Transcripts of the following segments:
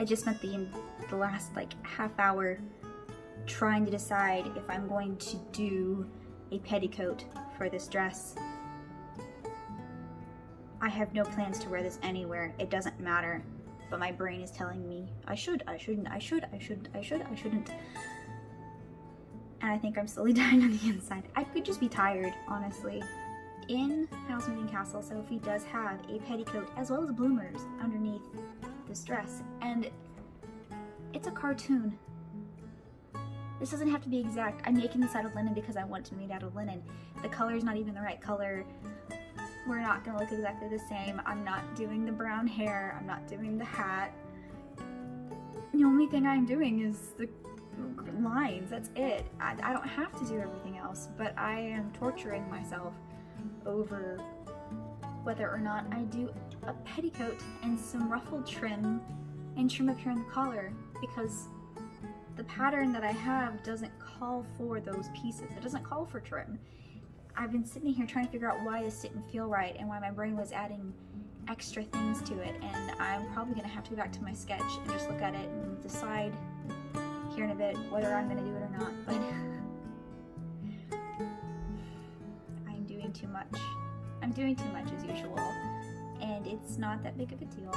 I just spent the last like half hour trying to decide if I'm going to do a petticoat for this dress. I have no plans to wear this anywhere. It doesn't matter. But my brain is telling me I should, I shouldn't, I should, I should, I should, I shouldn't. And I think I'm slowly dying on the inside. I could just be tired, honestly. In House Moving Castle, Sophie does have a petticoat as well as bloomers underneath this dress. And it's a cartoon. This doesn't have to be exact. I'm making this out of linen because I want it to be made out of linen. The color is not even the right color. We're not gonna look exactly the same. I'm not doing the brown hair. I'm not doing the hat. The only thing I'm doing is the lines. That's it. I don't have to do everything else, but I am torturing myself over whether or not I do a petticoat and some ruffled trim and trim up here in the collar, because the pattern that I have doesn't call for those pieces. It doesn't call for trim. I've been sitting here trying to figure out why this didn't feel right and why my brain was adding extra things to it, and I'm probably gonna have to go back to my sketch and just look at it and decide here in a bit whether I'm gonna do it or not. But I'm doing too much. I'm doing too much as usual, and it's not that big of a deal.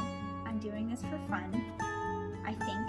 I'm doing this for fun, I think.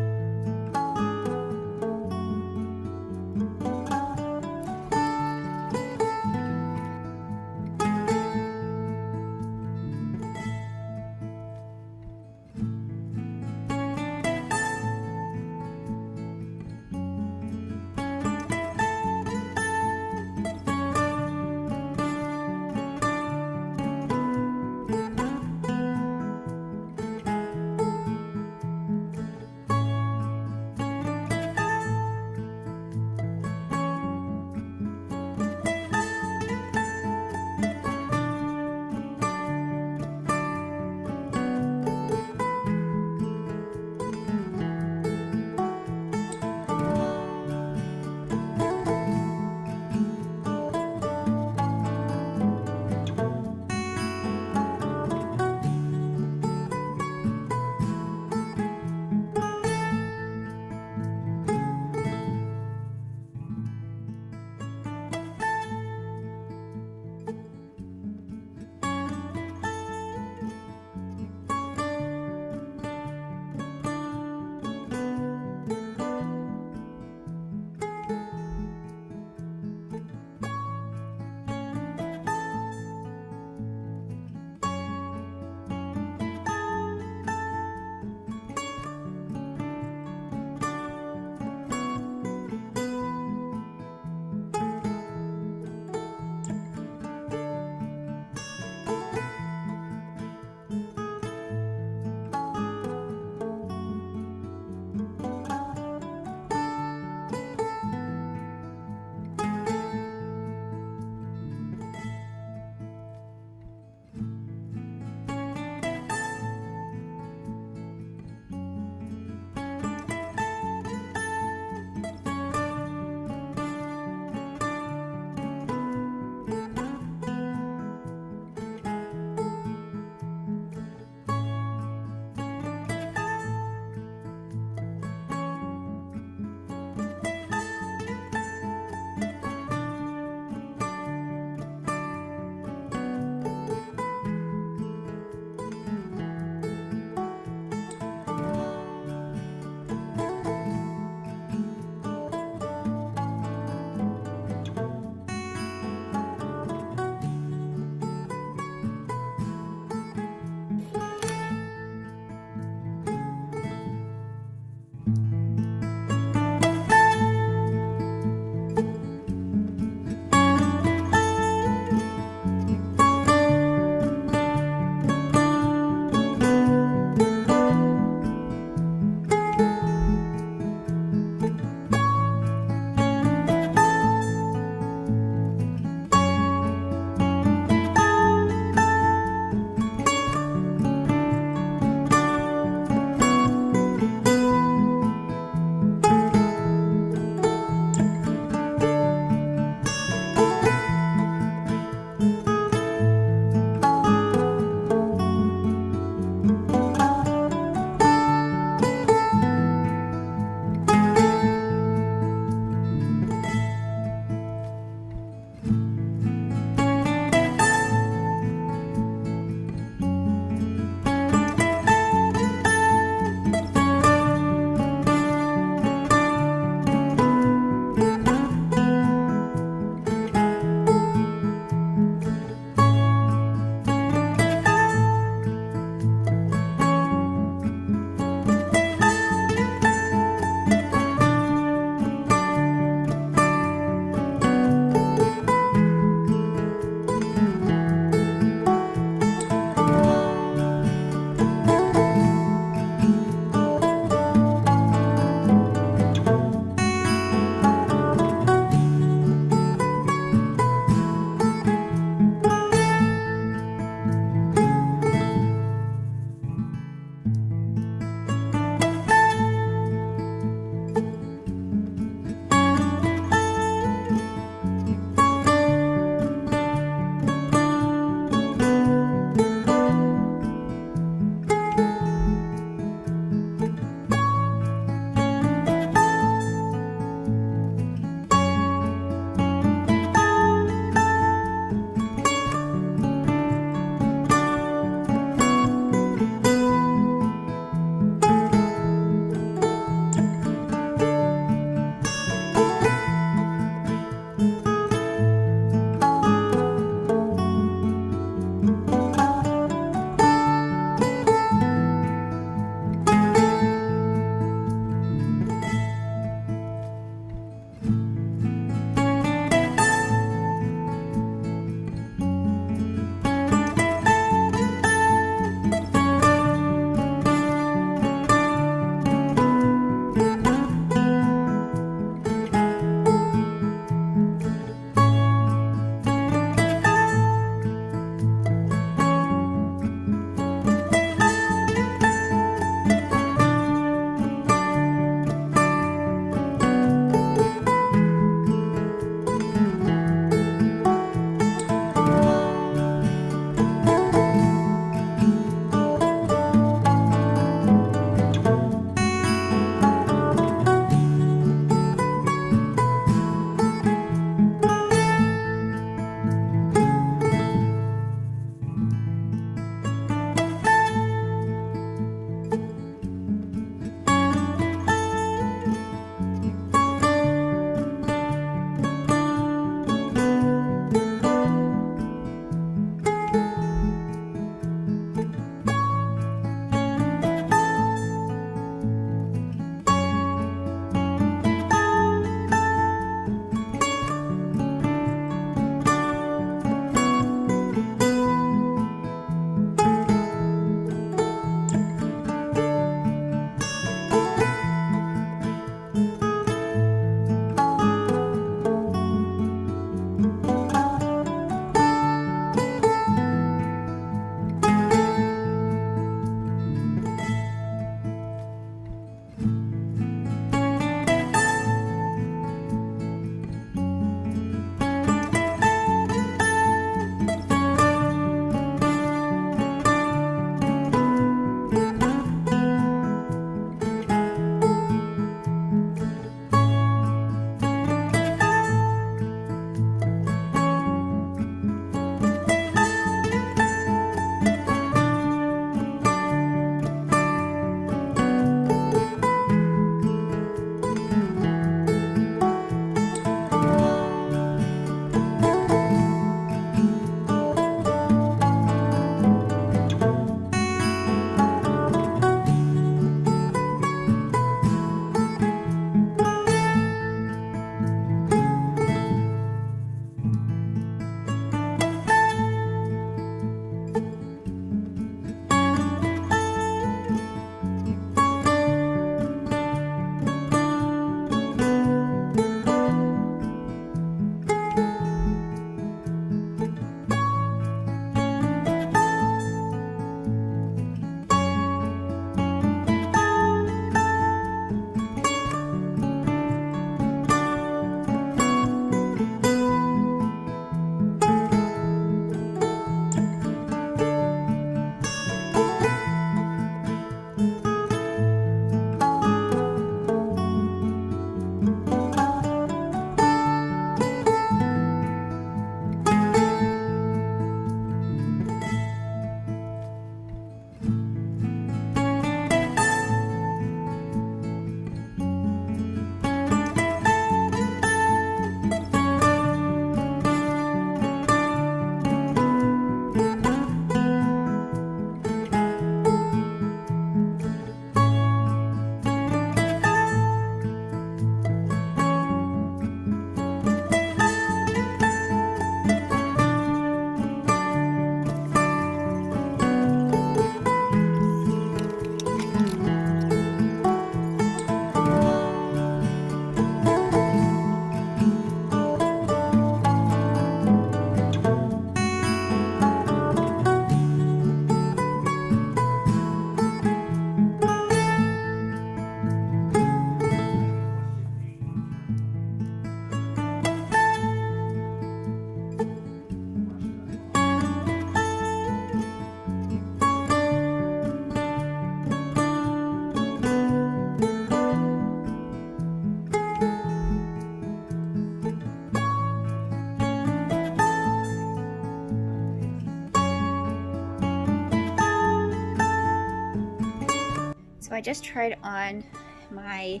So I just tried on my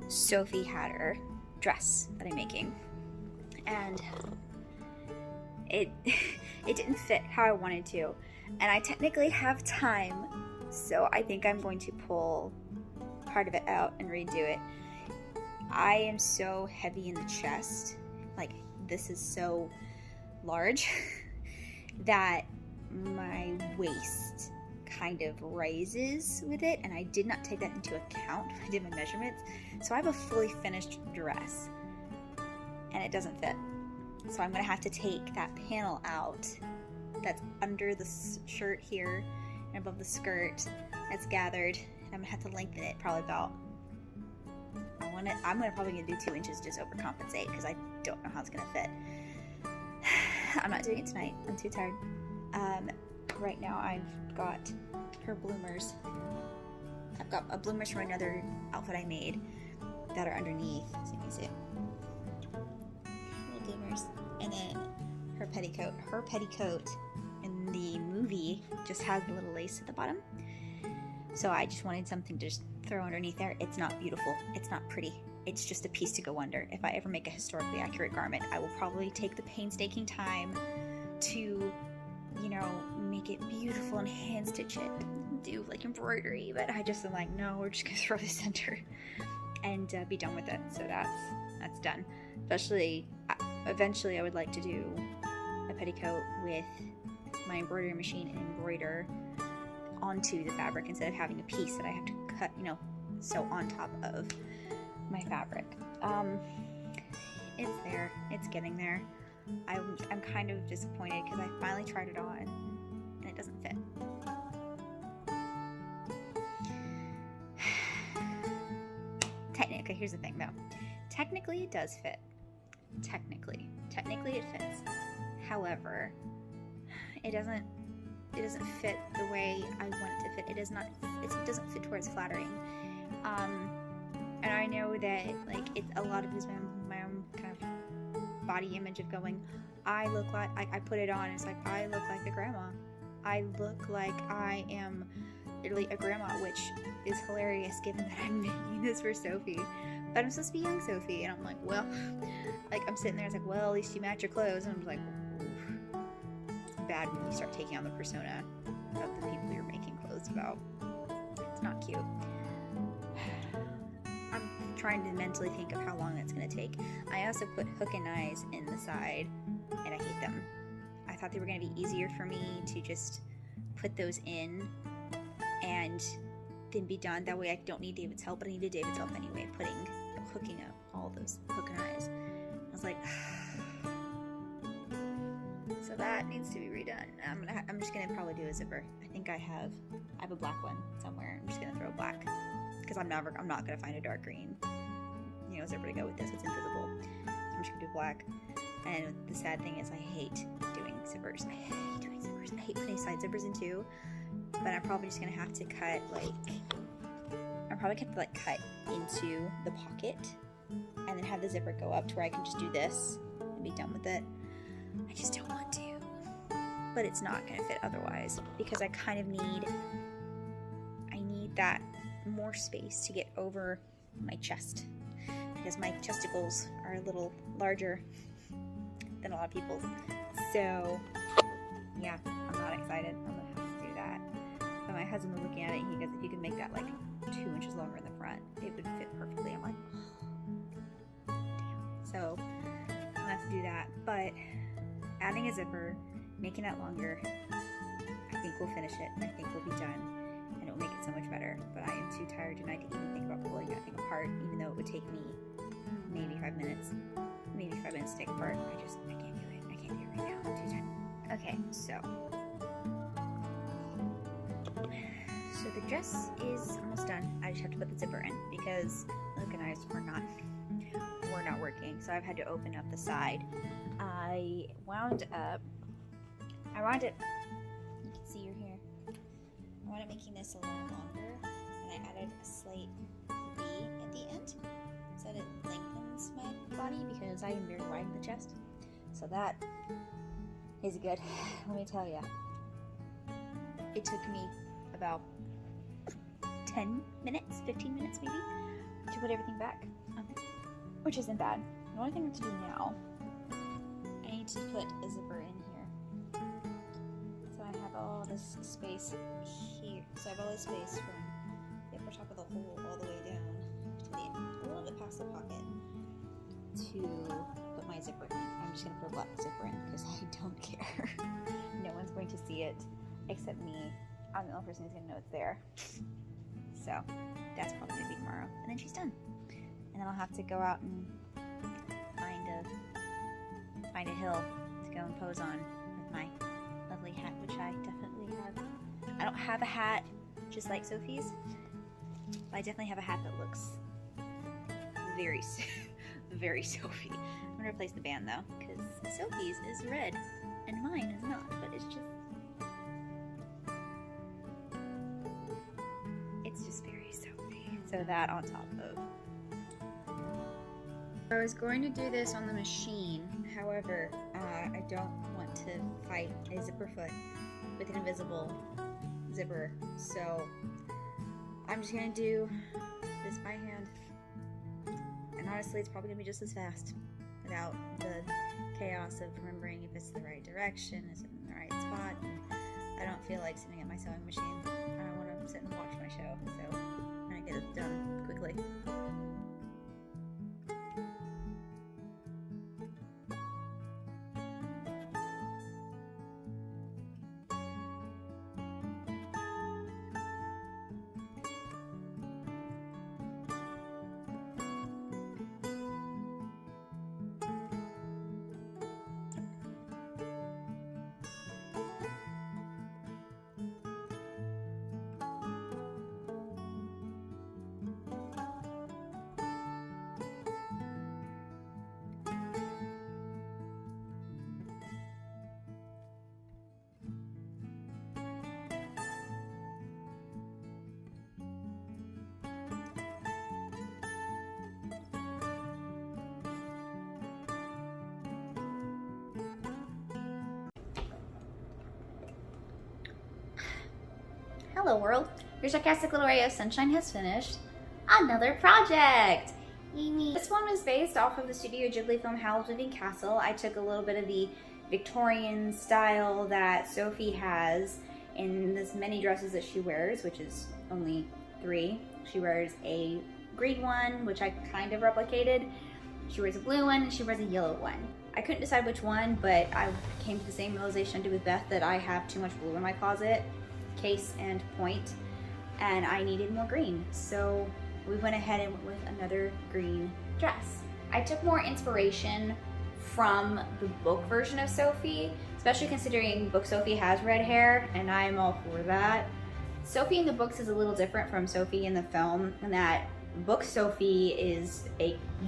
Sophie Hatter dress that I'm making, and it didn't fit how I wanted to, and I technically have time, so I think I'm going to pull part of it out and redo it. I am so heavy in the chest, like this is so large that my waist kind of rises with it, and I did not take that into account when I did my measurements. So I have a fully finished dress and it doesn't fit. So I'm gonna have to take that panel out that's under the shirt here and above the skirt that's gathered, and I'm gonna have to lengthen it probably about, I'm probably gonna do 2 inches, just overcompensate because I don't know how it's gonna fit. I'm not doing it tonight, I'm too tired. Right now I've got her bloomers. I've got bloomers from another outfit I made that are underneath, so you can see it. Little bloomers. And then her petticoat. Her petticoat in the movie just has the little lace at the bottom. So I just wanted something to just throw underneath there. It's not beautiful. It's not pretty. It's just a piece to go under. If I ever make a historically accurate garment, I will probably take the painstaking time to, you know, make it beautiful and hand stitch it, do like embroidery, but I just am like, no, we're just gonna throw this under and be done with it. So that's done. Especially, eventually I would like to do a petticoat with my embroidery machine and embroider onto the fabric instead of having a piece that I have to cut, you know, sew on top of my fabric. It's there, it's getting there. I'm kind of disappointed because I finally tried it on and it doesn't fit. Technically, here's the thing though. Technically it does fit. Technically it fits. However, it doesn't fit the way I want it to fit. It doesn't fit towards flattering. And I know that like a lot of it is my own kind of body image of going, I look like, I put it on and it's like, I look like a grandma. I look like I am literally a grandma, which is hilarious given that I'm making this for Sophie. But I'm supposed to be young Sophie, and I'm like, well, like I'm sitting there, it's like, well, at least you match your clothes, and I'm like, oof. It's bad when you start taking on the persona of the people you're making clothes about. It's not cute. I'm trying to mentally think of how long that's going to take. I also put hook and eyes in the side, and I hate them. I thought they were going to be easier for me to just put those in and then be done. That way I don't need David's help, but I needed David's help anyway, hooking up all those hook and eyes. I was like, so that needs to be redone. I'm just gonna probably do a zipper. I think I have a black one somewhere. I'm just gonna throw black because I'm not gonna find a dark green, you know, zipper to go with this. It's invisible. So I'm just gonna do black. And the sad thing is I hate doing zippers. I hate doing zippers. I hate putting side zippers in too. But I'm probably just gonna have to cut cut into the pocket and then have the zipper go up to where I can just do this and be done with it. I just don't want to, but it's not gonna fit otherwise because I kind of need that more space to get over my chest because my chesticles are a little larger than a lot of people's. So yeah, I'm not excited. I'm gonna have to do that. But my husband was looking at it and he goes, if you could make that like 2 inches longer in the front, it would fit perfectly. I'm like, oh, damn. So I'm gonna have to do that. But adding a zipper, making that longer, I think we'll finish it and I think we'll be done and it will make it so much better. But I am too tired tonight to even think about pulling that thing apart, even though it would take me maybe 5 minutes. Maybe 5 minutes to take apart. I can't do it. I can't do it right now. I'm too tired. Okay, so the dress is almost done. I just have to put the zipper in because hook and eyes were not working. So I've had to open up the side. I wound up, you can see your hair. I wound up making this a little longer and I added a slight V at the end so that it lengthens my body because I am very wide in the chest. So that is good. Let me tell you, it took me about 10 10 minutes, 15 minutes maybe, to put everything back, which isn't bad. The only thing I have to do now, I need to put a zipper in here. So I have all this space here. So I have all this space from the upper top of the hole all the way down to a little bit past the pocket to put my zipper in. I'm just going to put a black zipper in because I don't care. No one's going to see it except me. I'm the only person who's going to know it's there. So that's probably going to be tomorrow. And then she's done. And then I'll have to go out and find a hill to go and pose on with my lovely hat, which I definitely have. I don't have a hat just like Sophie's, but I definitely have a hat that looks very, very Sophie. I'm going to replace the band though, because Sophie's is red and mine is not, but it's just very Sophie. So that on top of. I was going to do this on the machine, however, I don't want to fight a zipper foot with an invisible zipper, so I'm just going to do this by hand, and honestly it's probably going to be just as fast without the chaos of remembering if it's the right direction, is it in the right spot. I don't feel like sitting at my sewing machine. I want to sit and watch my show, so I'm going to get it done quickly. Hello world, your sarcastic little ray of sunshine has finished another project! Yay. This one was based off of the Studio Ghibli film Howl's Moving Castle. I took a little bit of the Victorian style that Sophie has in this many dresses that she wears, which is only 3. She wears a green one, which I kind of replicated. She wears a blue one, and she wears a yellow one. I couldn't decide which one, but I came to the same realization I did with Beth, that I have too much blue in my closet, case and point, and I needed more green. So we went ahead and went with another green dress. I took more inspiration from the book version of Sophie, especially considering book Sophie has red hair, and I'm all for that. Sophie in the books is a little different from Sophie in the film, in that book Sophie is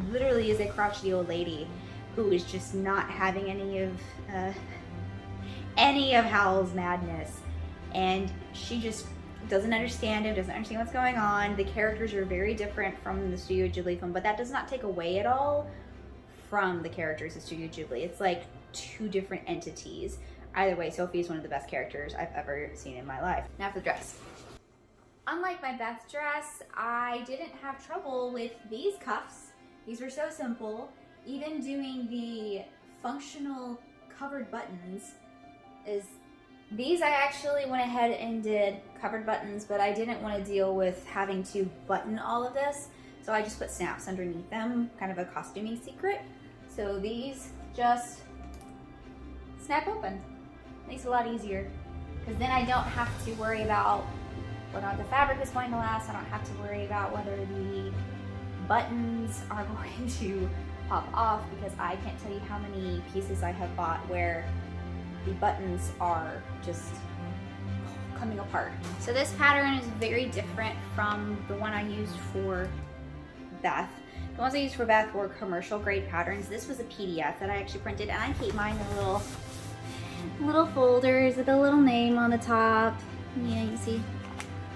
literally a crotchety old lady who is just not having any of Howl's madness. And she just doesn't understand him, doesn't understand what's going on. The characters are very different from the Studio Ghibli film, but that does not take away at all from the characters of Studio Ghibli. It's like 2 different entities. Either way, Sophie is one of the best characters I've ever seen in my life. Now for the dress. Unlike my Beth dress, I didn't have trouble with these cuffs. These were so simple. Even doing the functional covered buttons these I actually went ahead and did covered buttons, but I didn't want to deal with having to button all of this, so I just put snaps underneath them, kind of a costuming secret. So these just snap open. Makes it a lot easier, because then I don't have to worry about whether or not the fabric is going to last. I don't have to worry about whether the buttons are going to pop off, because I can't tell you how many pieces I have bought where the buttons are just coming apart. So this pattern is very different from the one I used for Beth. The ones I used for Beth were commercial grade patterns. This was a PDF that I actually printed, and I keep mine in little folders with a little name on the top. Yeah, you can see.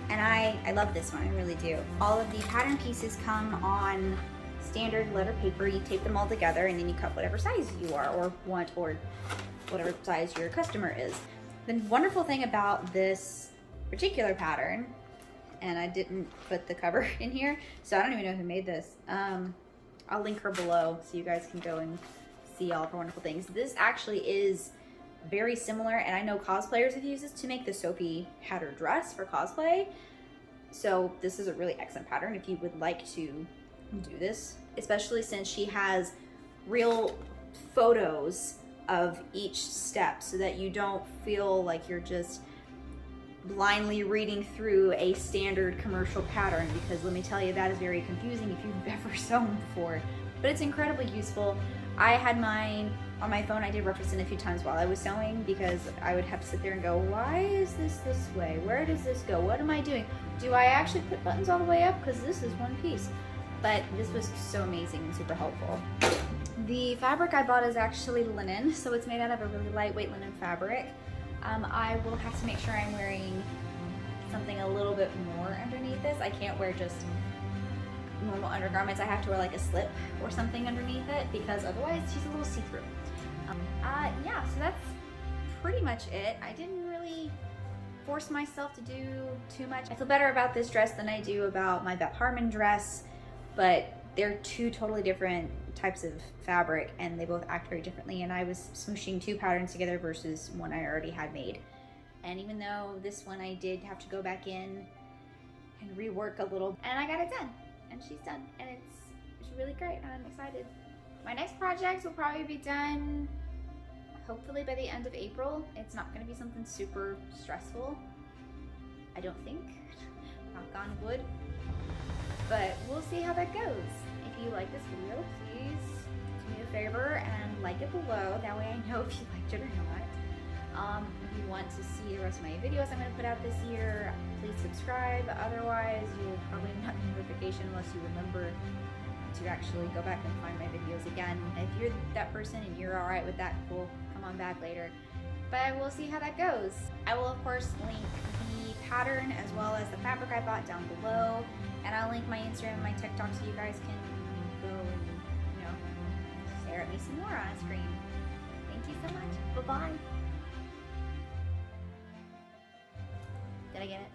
And I love this one, I really do. All of the pattern pieces come on standard letter paper. You tape them all together, and then you cut whatever size you are or want, or whatever size your customer is. The wonderful thing about this particular pattern, and I didn't put the cover in here, so I don't even know who made this. I'll link her below so you guys can go and see all of her wonderful things. This actually is very similar, and I know cosplayers have used this to make the Sophie Hatter dress for cosplay. So this is a really excellent pattern if you would like to do this, especially since she has real photos of each step so that you don't feel like you're just blindly reading through a standard commercial pattern, because let me tell you, that is very confusing if you've ever sewn before. But it's incredibly useful. I had mine on my phone. I did reference it a few times while I was sewing because I would have to sit there and go, why is this way? Where does this go? What am I doing? Do I actually put buttons all the way up? Because this is one piece. But this was so amazing and super helpful. The fabric I bought is actually linen, so it's made out of a really lightweight linen fabric. I will have to make sure I'm wearing something a little bit more underneath this. I can't wear just normal undergarments. I have to wear like a slip or something underneath it because otherwise she's a little see-through. Yeah, so that's pretty much it. I didn't really force myself to do too much. I feel better about this dress than I do about my Beth Harmon dress, but they're two totally different types of fabric and they both act very differently, and I was smooshing two patterns together versus one I already had made. And even though this one I did have to go back in and rework a little, and I got it done, and she's done, and it's really great, and I'm excited. My next project will probably be done hopefully by the end of April. It's not going to be something super stressful, I don't think, knock on wood, but we'll see how that goes. If you like this video, please do me a favor and like it below. That way I know if you liked it or not. If you want to see the rest of my videos I'm going to put out this year, please subscribe. Otherwise, you'll probably not get notification unless you remember to actually go back and find my videos again. If you're that person and you're alright with that, cool, come on back later. But we'll see how that goes. I will of course link the pattern as well as the fabric I bought down below, and I'll link my Instagram and my TikTok so you guys can go and, you know, stare at me some more on a screen. Thank you so much. Bye-bye. Did I get it?